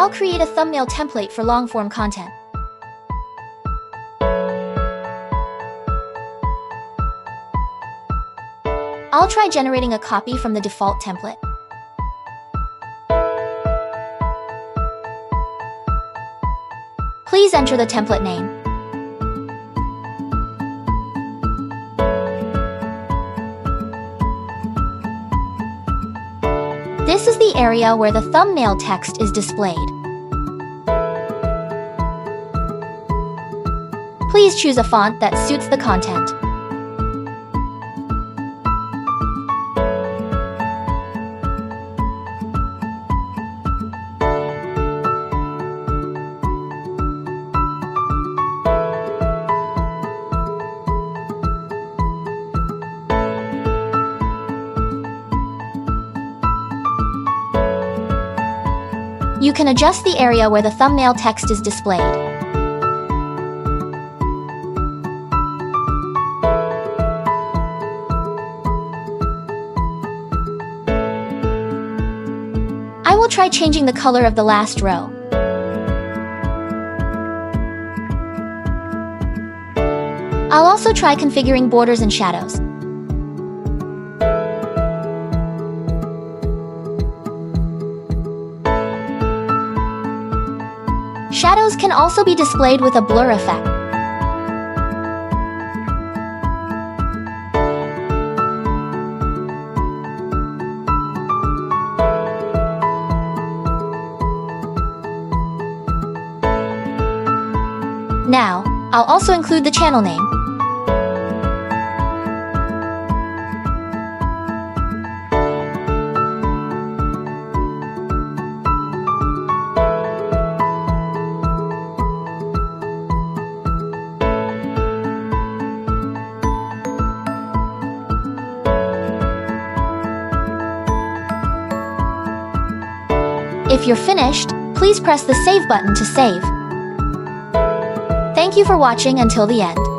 I'll create a thumbnail template for long-form content. I'll try generating a copy from the default template. Please enter the template name. This is the area where the thumbnail text is displayed. Please choose a font that suits the content. You can adjust the area where the thumbnail text is displayed. I will try changing the color of the last row. I'll also try configuring borders and shadows. Shadows can also be displayed with a blur effect. Now, I'll also include the channel name. If you're finished, please press the Save button to save. Thank you for watching until the end.